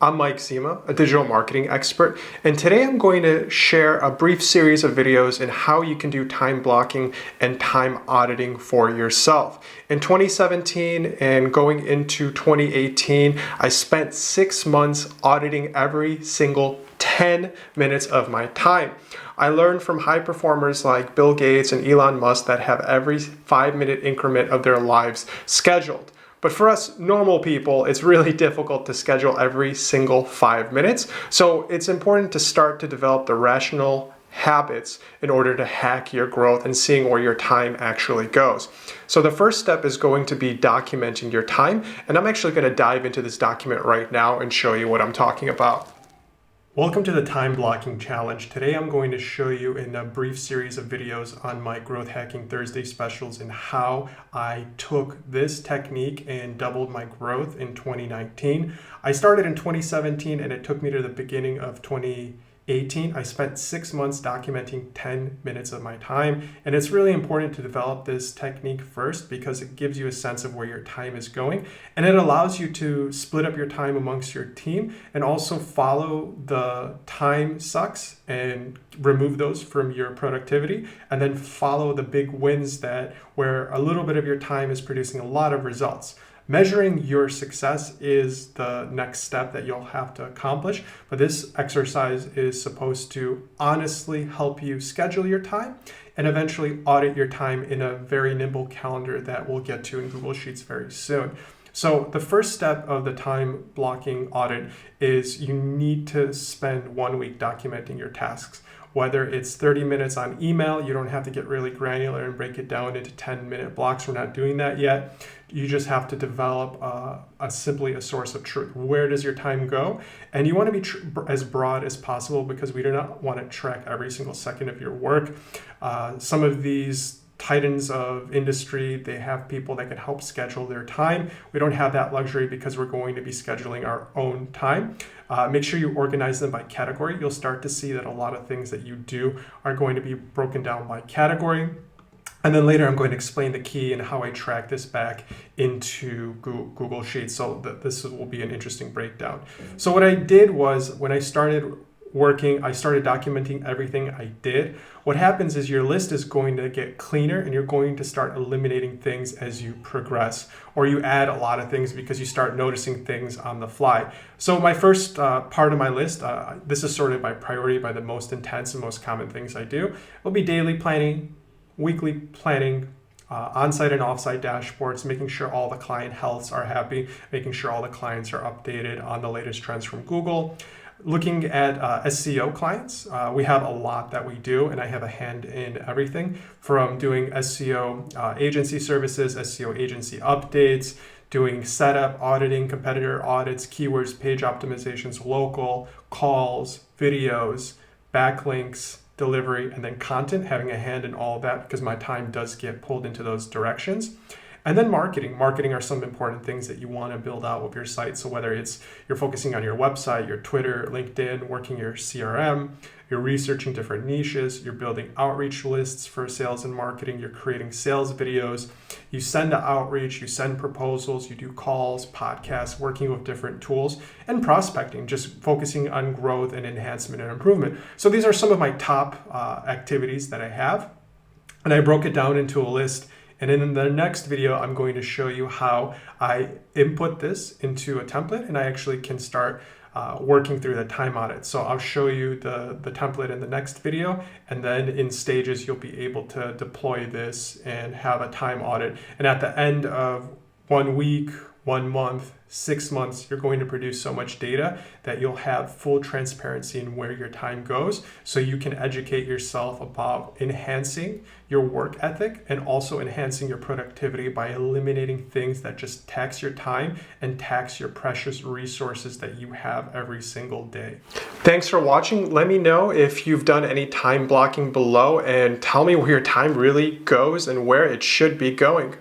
I'm Mike Zima, a digital marketing expert, and today I'm going to share a brief series of videos in how you can do time blocking and time auditing for yourself. In 2017 and going into 2018, I spent 6 months auditing every single 10 minutes of my time. I learned from high performers like Bill Gates and Elon Musk that have every 5-minute increment of their lives scheduled. But for us normal people, it's really difficult to schedule every single 5 minutes. So it's important to start to develop the rational habits in order to hack your growth and seeing where your time actually goes. So the first step is going to be documenting your time. And I'm actually going to dive into this document right now and show you what I'm talking about. Welcome to the Time Blocking Challenge. Today I'm going to show you in a brief series of videos on my Growth Hacking Thursday specials and how I took this technique and doubled my growth in 2019. I started in 2017 and it took me to the beginning of 2018. I spent 6 months documenting 10 minutes of my time, and it's really important to develop this technique first because it gives you a sense of where your time is going, and it allows you to split up your time amongst your team and also follow the time sucks and remove those from your productivity, and then follow the big wins that where a little bit of your time is producing a lot of results. Measuring your success is the next step that you'll have to accomplish, but this exercise is supposed to honestly help you schedule your time and eventually audit your time in a very nimble calendar that we'll get to in Google Sheets very soon. So the first step of the time blocking audit is you need to spend 1 week documenting your tasks. Whether it's 30 minutes on email, you don't have to get really granular and break it down into 10-minute blocks. We're not doing that yet. You just have to develop simply a source of truth. Where does your time go? And you want to be as broad as possible because we do not want to track every single second of your work. Some of these titans of industry, they have people that can help schedule their time. We don't have that luxury because we're going to be scheduling our own time. Make sure you organize them by category. You'll start to see that a lot of things that you do are going to be broken down by category. And then later I'm going to explain the key and how I track this back into Google Sheets. So this will be an interesting breakdown. So what I did was when I started working, I started documenting everything I did. What happens is your list is going to get cleaner and you're going to start eliminating things as you progress, or you add a lot of things because you start noticing things on the fly. So my first part of my list, this is sorted by priority by the most intense and most common things I do, will be daily planning, weekly planning, on-site and off-site dashboards, making sure all the client healths are happy, making sure all the clients are updated on the latest trends from Google. Looking at SEO clients, we have a lot that we do, and I have a hand in everything from doing SEO agency services, SEO agency updates, doing setup, auditing, competitor audits, keywords, page optimizations, local, calls, videos, backlinks, delivery, and then content, having a hand in all of that because my time does get pulled into those directions. And then marketing. Marketing are some important things that you want to build out with your site. So whether it's you're focusing on your website, your Twitter, LinkedIn, working your CRM, you're researching different niches, you're building outreach lists for sales and marketing, you're creating sales videos, you send to outreach, you send proposals, you do calls, podcasts, working with different tools, and prospecting, just focusing on growth and enhancement and improvement. So these are some of my top activities that I have. And I broke it down into a list. And in the next video, I'm going to show you how I input this into a template and I actually can start working through the time audit. So I'll show you the template in the next video, and then in stages, you'll be able to deploy this and have a time audit. And at the end of 1 week, 1 month, 6 months, you're going to produce so much data that you'll have full transparency in where your time goes, so you can educate yourself about enhancing your work ethic and also enhancing your productivity by eliminating things that just tax your time and tax your precious resources that you have every single day. Thanks for watching. Let me know if you've done any time blocking below and tell me where your time really goes and where it should be going.